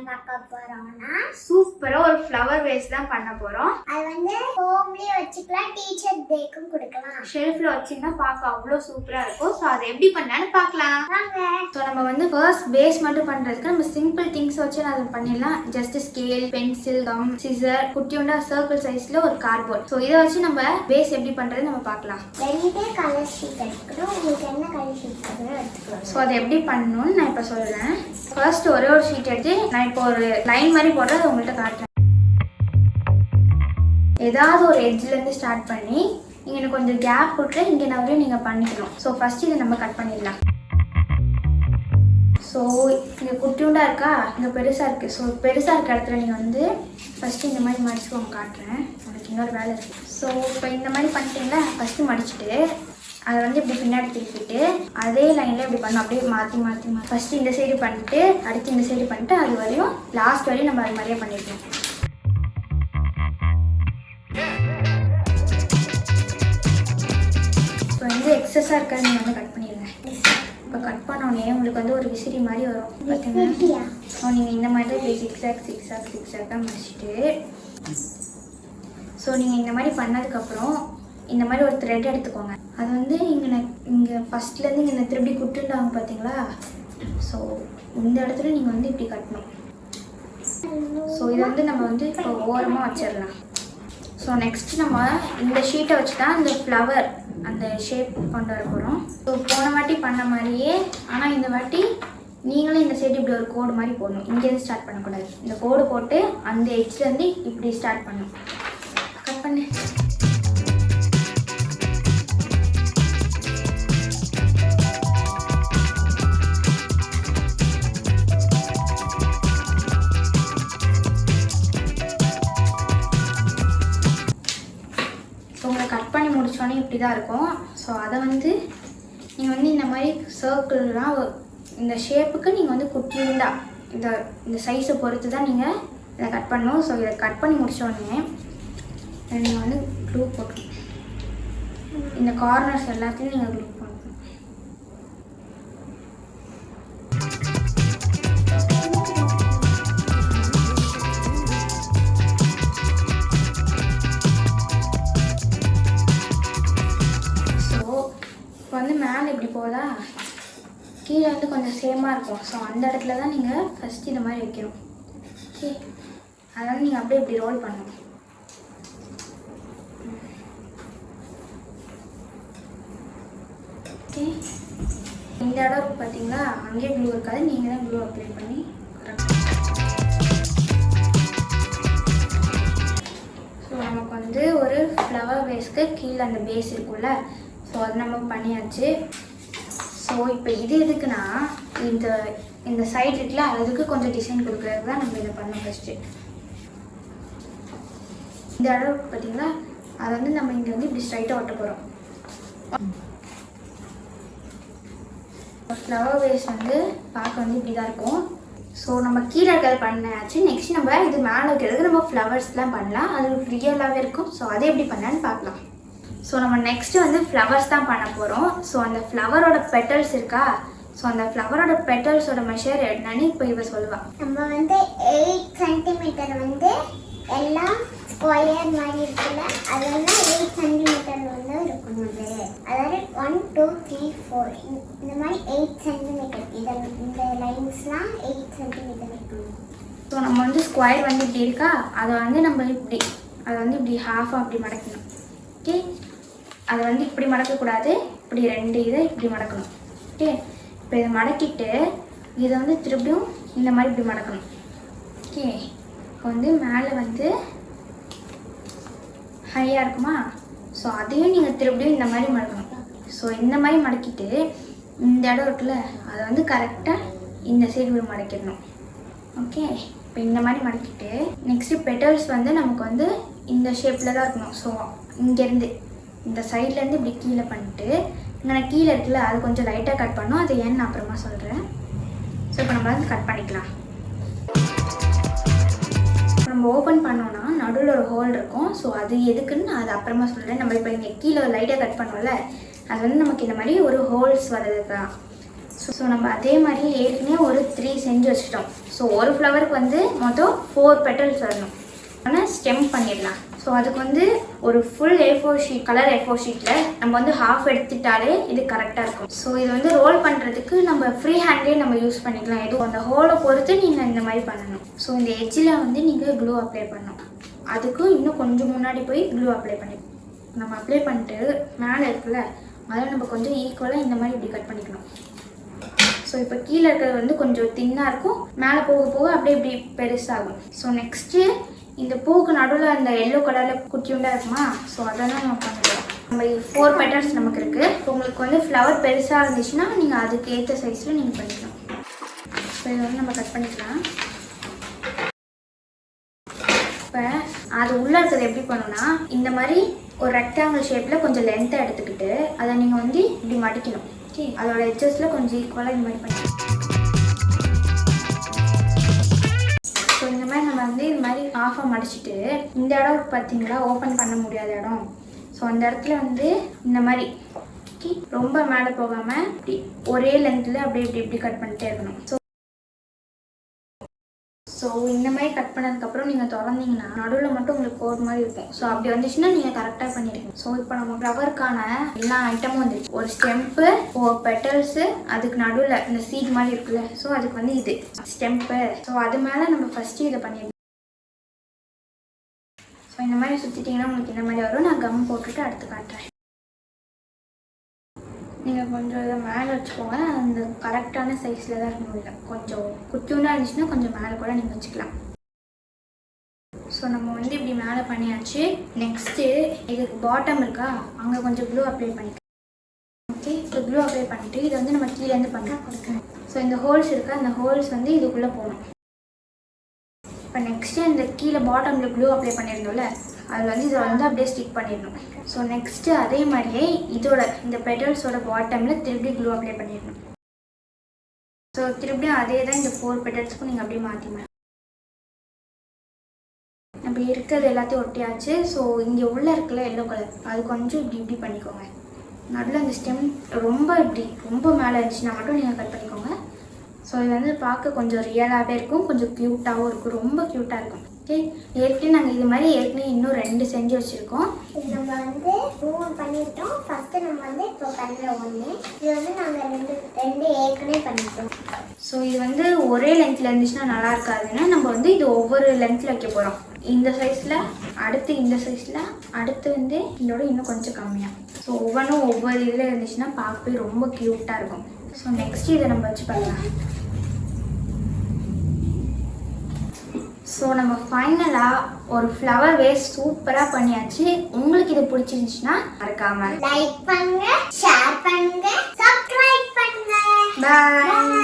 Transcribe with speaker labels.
Speaker 1: பார்க்க போறோம்னா
Speaker 2: சூப்பரா ஒரு ஃப்ளவர் வேஸ் தான் பண்ண போறோம்.
Speaker 1: அது வந்து ஹோம்லயே வச்சுக்கலாம், டீச்சர் டேக்கும் கொடுக்கலாம்.
Speaker 2: ஷெல்ஃப்ல வச்சீங்கன்னா பார்க்க அவ்வளோ சூப்பரா இருக்கும். ஸோ அதை எப்படி பண்ணலான்னு பார்க்கலாம்
Speaker 1: வாங்க.
Speaker 2: ஸோ நம்ம வந்து ஃபர்ஸ்ட் பேஸ் மட்டும் பண்றதுக்கு நம்ம சிம்பிள் திங்ஸ் வச்சு அதை பண்ணிடலாம். Just scale, pencil, gum, scissor, குட்டியோண்டா சர்க்கிள் சைஸ்ல ஒரு கார்ட்போர்ட். ஸோ இதை வச்சு நம்ம பேஸ் எப்படி பண்றது நம்ம பார்க்கலாம்.
Speaker 1: ரெண்டு கலர் ஷீட் எடுத்துக்கணும். உங்களுக்கு என்ன கலர் ஷீட் எடுத்துக்கலாம்.
Speaker 2: ஸோ அதை எப்படி பண்ணணும்னு நான் இப்போ சொல்றேன். ஃபர்ஸ்ட் ஒரே ஒரு ஷீட் எடுத்து நான் இப்போ ஒரு லைன் மாதிரி போடுறது உங்கள்கிட்ட காட்டுறேன். ஏதாவது ஒரு எட்ஜ்லேருந்து ஸ்டார்ட் பண்ணி இங்கே கொஞ்சம் கேப் விட்டு இங்கே நிறைய நீங்கள் பண்ணிக்கணும். ஸோ ஃபர்ஸ்ட் இதை நம்ம கட் பண்ணிடலாம். ஸோ இங்கே குட்டியுண்டா இருக்கா, இங்கே பெருசாக இருக்குது. ஸோ பெருசாக இருக்க இடத்துல நீங்கள் வந்து ஃபஸ்ட்டு இந்த மாதிரி மடிச்சுக்கோங்க. காட்டுறேன், உங்களுக்கு இன்னொரு வேலை இருக்குது. ஸோ இப்போ இந்த மாதிரி பண்ணிட்டீங்களா, ஃபஸ்ட்டு மடிச்சுட்டு அதை வந்து இப்படி பின்னாடி திருப்பிட்டு அதே லைனில் இப்படி பண்ணணும். அப்படியே மாற்றி ஃபஸ்ட்டு இந்த சைடு பண்ணிட்டு அடுத்து இந்த சைடு பண்ணிட்டு அது வரையும் லாஸ்ட் வரையும் நம்ம அது மாதிரியே பண்ணிடணும். இப்போ வந்து எக்ஸஸாக இருக்கிறது நீங்கள் வந்து கட் பண்ணிடுங்க. இப்போ கட் பண்ணோடனே உங்களுக்கு வந்து ஒரு விசிறி மாதிரி வரும் பார்த்தீங்கன்னா. ஸோ நீங்கள் இந்த மாதிரி தான் சிக்ஸாக முடிச்சுட்டு ஸோ நீங்கள் இந்த மாதிரி பண்ணதுக்கப்புறம் இந்த மாதிரி ஒரு த்ரெட் எடுத்துக்கோங்க. அது வந்து இங்கே ஃபஸ்ட்லேருந்து இங்கே திருப்பி குட்டுண்டாங்க பார்த்தீங்களா. ஸோ இந்த இடத்துல நீங்கள் வந்து இப்படி கட்டணும். ஸோ இதை வந்து நம்ம வந்து இப்போ ஓரமாக வச்சிடலாம். ஸோ நெக்ஸ்ட் நம்ம இந்த ஷீட்டை வச்சு தான் இந்த ஃப்ளவர் அந்த ஷேப் கொண்டு வர போகிறோம். ஸோ போன வாட்டி பண்ண மாதிரியே, ஆனால் இந்த வாட்டி நீங்களும் இந்த சைடு இப்படி ஒரு கோடு மாதிரி போடணும். இங்கேருந்து ஸ்டார்ட் பண்ணக்கூடாது. இந்த கோடு போட்டு அந்த எட்ஜ்லேருந்து இப்படி ஸ்டார்ட் பண்ணணும். கட் பண்ணு. கட் பண்ணி முடிச்சோன்னே இப்படி தான் இருக்கும். ஸோ அதை வந்து நீங்கள் வந்து இந்த மாதிரி சர்க்கிள்லாம் இந்த ஷேப்புக்கு நீங்கள் வந்து குட்டியுண்டா இந்த சைஸை பொறுத்து தான் நீங்கள் இதை கட் பண்ணணும். ஸோ இதை கட் பண்ணி முடித்தோடனே நீங்கள் வந்து க்ளூ போட்டுக்கணும். இந்த கார்னர்ஸ் எல்லாத்தையும் நீங்கள் க்ளூ பண்ணணும். வந்து மேலே இப்படி போதா, கீழே வந்து கொஞ்சம் சேமாக இருக்கும். ஸோ அந்த இடத்துல தான் நீங்கள் ஃபஸ்ட்டு இந்த மாதிரி வைக்கணும். ஓகே, அதனால் நீங்கள் அப்படியே இப்படி ரோல் பண்ணணும். ஓகே, இந்த இடம் பார்த்தீங்களா, அங்கேயே க்ளூ இருக்காது, நீங்கள் தான் க்ளூ அப்ளை பண்ணி ஸோ நமக்கு வந்து ஒரு ஃப்ளவர் வேஸ்க்கு கீழே அந்த பேஸ் இருக்குல்ல, ஸோ அது நம்ம பண்ணியாச்சு. ஸோ இப்போ இது எதுக்குன்னா இந்த சைடு இருக்குல்ல, அதுக்கு கொஞ்சம் டிசைன் கொடுக்குறது தான் நம்ம இதை பண்ணோம். ஃபஸ்ட்டு இந்த இடம் பார்த்தீங்களா, அதை வந்து நம்ம இங்கே வந்து இப்படி ஸ்ட்ரைட்டாக ஒட்ட போகிறோம். ஃப்ளவர் வேஸ் வந்து பார்க்க வந்து இப்படி தான் இருக்கும். ஸோ நம்ம கீழே இருக்கிறது பண்ணியாச்சு. நெக்ஸ்ட் நம்ம இது மேலே இருக்கிறதுக்கு நம்ம ஃப்ளவர்ஸ்லாம் பண்ணலாம். அது ரியலாகவே இருக்கும். ஸோ அதை எப்படி பண்ணலான்னு பார்க்கலாம். ஸோ நம்ம நெக்ஸ்ட்டு வந்து ஃப்ளவர்ஸ் தான் பண்ண போகிறோம். ஸோ அந்த ஃப்ளவரோட பெட்டல்ஸ் இருக்கா, ஸோ அந்த ஃப்ளவரோட பெட்டல்ஸோட மெஷர் என்னன்னு இப்போ இவ சொல்லுவாள்.
Speaker 1: நம்ம வந்து 8 சென்டிமீட்டர் வந்து எல்லாம் ஸ்கொயர் மாதிரி இருக்குல்ல, அது வந்து 8 சென்டிமீட்டர் வந்து இருக்கணும். அதாவது 1 2 3 4 இந்த மாதிரி 8 சென்டிமீட்டர். இந்த லைன்ஸ்லாம் 8 சென்டிமீட்டர் இருக்கணும்.
Speaker 2: ஸோ நம்ம வந்து ஸ்கொயர் வந்து இப்படி இருக்கா, அதை வந்து நம்ம இப்படி ஹாஃபாக அப்படி மடக்கணும். ஓகே, அதை வந்து இப்படி மடக்கக்கூடாது, இப்படி ரெண்டு இதை இப்படி மடக்கணும். ஓகே, இப்போ இதை மடக்கிட்டு இதை வந்து திருப்பியும் இந்த மாதிரி இப்படி மடக்கணும். ஓகே, இப்போ வந்து மேலே வந்து ஹையாக இருக்குமா, ஸோ அதையும் நீங்கள் திருப்பியும் இந்த மாதிரி மடக்கணும். ஸோ இந்த மாதிரி மடக்கிட்டு இந்த இடம் இருக்குல்ல, அதை வந்து கரெக்டாக இந்த சைடு மடக்கிடணும். ஓகே, இப்போ இந்த மாதிரி மடக்கிட்டு நெக்ஸ்ட்டு பெட்டல்ஸ் வந்து நமக்கு வந்து இந்த ஷேப்பில் தான் இருக்கணும். ஸோ இங்கேருந்து இந்த சைட்லேருந்து இப்படி கீழே பண்ணிட்டு இங்கே கீழே இருக்குல்ல, அது கொஞ்சம் லைட்டாக கட் பண்ணோம். அது ஏன்னு நான் அப்புறமா சொல்கிறேன். ஸோ இப்போ நம்ம வந்து கட் பண்ணிக்கலாம். நம்ம ஓப்பன் பண்ணோன்னா நடுவில் ஒரு ஹோல் இருக்கும். ஸோ அது எதுக்குன்னு நான் அது அப்புறமா சொல்கிறேன். நம்ம இப்போ இங்கே கீழே லைட்டாக கட் பண்ணோம்ல, அது வந்து நமக்கு இந்த மாதிரி ஒரு ஹோல்ஸ் வர்றதுக்கு தான். ஸோ ஸோ நம்ம அதே மாதிரி ஏற்கனவே ஒரு 3 செஞ்சு வச்சுட்டோம். ஸோ ஒரு ஃப்ளவருக்கு வந்து மொத்தம் 4 பெட்டல்ஸ் வரணும். ஆனால் ஸ்டெம் பண்ணிடலாம். ஸோ அதுக்கு வந்து ஒரு full A4 sheet, colour A4 ஷீட்டில் நம்ம வந்து ஹாஃப் எடுத்துட்டாலே இது கரெக்டாக இருக்கும். ஸோ இது வந்து ரோல் பண்ணுறதுக்கு நம்ம ஃப்ரீ ஹேண்ட்லேயே நம்ம யூஸ் பண்ணிக்கலாம். எதுவும் அந்த ஹோலை பொறுத்து நீங்கள் இந்த மாதிரி பண்ணணும். ஸோ இந்த எட்ஜில் வந்து நீங்கள் க்ளூ அப்ளை பண்ணணும். அதுக்கும் இன்னும் கொஞ்சம் முன்னாடி போய் க்ளூ அப்ளை பண்ணி நம்ம அப்ளை பண்ணிட்டு மேலே இருக்குல்ல அதில் நம்ம கொஞ்சம் ஈக்குவலாக இந்த மாதிரி இப்படி கட் பண்ணிக்கணும். ஸோ இப்போ கீழே இருக்கிறது வந்து கொஞ்சம் தின்னாக இருக்கும், மேலே போக போக அப்படியே இப்படி பெருசாகும். ஸோ நெக்ஸ்ட்டு இந்த பூவுக்கு நடுவில் அந்த எல்லோ கலரில் குட்டியுண்டாக இருக்குமா, ஸோ அதெல்லாம் நம்ம பண்ணிக்கலாம். நம்ம 4 பெட்டல்ஸ் நமக்கு இருக்குது. உங்களுக்கு வந்து ஃப்ளவர் பெருசாக இருந்துச்சுன்னா நீங்கள் அதுக்கு ஏற்ற சைஸில் நீங்கள் பண்ணிக்கலாம். ஸோ இதை வந்து நம்ம கட் பண்ணிக்கலாம். இப்போ அது உள்ளே இருக்கிறது எப்படி பண்ணணும்னா இந்த மாதிரி ஒரு ரெக்டாங்கிள் ஷேப்பில் கொஞ்சம் லென்த்தாக எடுத்துக்கிட்டு அதை நீங்கள் வந்து இப்படி மடிக்கணும். ஓகே, அதோட எட்ஜஸில் கொஞ்சம் ஈக்குவலாக இந்த மாதிரி பண்ணிக்கலாம். ஸோ இந்த மாதிரி நம்ம வந்து இது மாதிரி ஹாஃபாக மடிச்சுட்டு இந்த இடம் பார்த்தீங்களா ஓப்பன் பண்ண முடியாத இடம், ஸோ அந்த இடத்துல வந்து இந்த மாதிரி ரொம்ப மேலே போகாமல் இப்படி ஒரே லென்த்தில் அப்படியே இப்படி இப்படி கட் பண்ணிட்டே இருக்கணும். ஸோ இந்த மாதிரி கட் பண்ணதுக்கப்புறம் நீங்கள் திறந்தீங்கன்னா நடுவில் மட்டும் உங்களுக்கு கோடு மாதிரி இருக்கும். ஸோ அப்படி வந்துச்சுன்னா நீங்கள் கரெக்டாக பண்ணியிருக்கீங்க. ஸோ இப்போ நம்ம ஃப்ளவருக்கான எல்லா ஐட்டமும் வந்துருக்கு. ஒரு ஸ்டெம்ப்பு, 4 பெட்டல்ஸு, அதுக்கு நடுவில் இந்த சீட் மாதிரி இருக்குல்ல, ஸோ அதுக்கு வந்து இது ஸ்டெம்ப்பு. ஸோ அது மேலே நம்ம ஃபஸ்ட்டு இதை பண்ணிடணும். ஸோ இந்த மாதிரி சுற்றிட்டிங்கன்னா உங்களுக்கு இந்த மாதிரி வரும். நான் கம் போட்டுட்டு அடுத்து காட்டுறேன். நீங்கள் கொஞ்சம் இதை மேலே வச்சுக்கோங்க. அந்த கரெக்டான சைஸில் தான் இருக்கணும். இல்லை கொஞ்சம் குட்டியூண்டாக இருந்துச்சுன்னா கொஞ்சம் மேலே கூட நீங்கள் வச்சுக்கலாம். ஸோ நம்ம வந்து இப்படி மேலே பண்ணியாச்சு. நெக்ஸ்ட்டு இதுக்கு பாட்டம் இருக்கா, அங்கே கொஞ்சம் க்ளூ அப்ளை பண்ணிக்கலாம். ஓகே, ஸோ க்ளூ அப்ளை பண்ணிவிட்டு இதை வந்து நம்ம கீழேருந்து பண்ணலாம். ஸோ இந்த ஹோல்ஸ் இருக்கா, அந்த ஹோல்ஸ் வந்து இதுக்குள்ளே போகணும். இப்போ நெக்ஸ்ட்டு இந்த கீழே பாட்டமில் க்ளூ அப்ளை பண்ணியிருந்தோம்ல, அதில் வந்து இதை வந்து அப்படியே ஸ்டிக் பண்ணிடணும். ஸோ நெக்ஸ்ட்டு அதே மாதிரியே இதோட இந்த பெட்டல்ஸோட பாட்டமில் திருப்பி க்ளூ அப்ளை பண்ணிடணும். ஸோ திருப்பியும் அதே தான் இந்த 4 பெட்டல்ஸ்க்கும் நீங்கள் அப்படியே மாற்றிக்கலாம். நம்ம இருக்கிறது எல்லாத்தையும் ஒட்டியாச்சு. ஸோ இங்கே உள்ளே இருக்குல்ல எல்லோ கலர், அது கொஞ்சம் இப்படி இப்படி பண்ணிக்கோங்க. நடுவில் அந்த ஸ்டெம் ரொம்ப இப்படி ரொம்ப மேலே இருந்துச்சுன்னா மட்டும் நீங்கள் கட் பண்ணிக்கோங்க. ஸோ இது வந்து பார்க்க கொஞ்சம் ரியலாகவே இருக்கும், கொஞ்சம் க்யூட்டாகவும் இருக்கும், ரொம்ப க்யூட்டாக இருக்கும். ஓகே, ஏற்கனவே நாங்கள் இது மாதிரி ஏற்கனவே இன்னும் 2 செஞ்சு வச்சுருக்கோம்.
Speaker 1: இது நம்ம வந்து 3 பண்ணிட்டோம். ஃபஸ்ட்டு நம்ம வந்து இப்போ பண்ணுற 1, இது வந்து நாங்கள் 2 ஏற்கனவே பண்ணிட்டோம்.
Speaker 2: ஸோ இது வந்து ஒரே லென்த்தில் இருந்துச்சுன்னா நல்லா இருக்காதுன்னா நம்ம வந்து இது ஒவ்வொரு லென்த்தில் வைக்க போகிறோம். இந்த சைஸில், அடுத்து இந்த சைஸில், அடுத்து வந்து இதோட இன்னும் கொஞ்சம் கம்மியாக. ஸோ ஒவ்வொன்றும் ஒவ்வொரு இதில் இருந்துச்சுன்னா பார்க்கவே ரொம்ப க்யூட்டாக இருக்கும். ஸோ நெக்ஸ்ட் இதை நம்ம வச்சு பார்க்கலாம். ஸோ நம்ம ஃபைனலாக ஒரு ஃப்ளவர் வேஸ்ட் சூப்பராக பண்ணியாச்சு. உங்களுக்கு இது பிடிச்சிருந்துச்சுன்னா மறக்காம
Speaker 1: லைக் பண்ணுங்க, ஷேர் பண்ணுங்க, சப்ஸ்கிரைப் பண்ணுங்க.
Speaker 2: பாய்.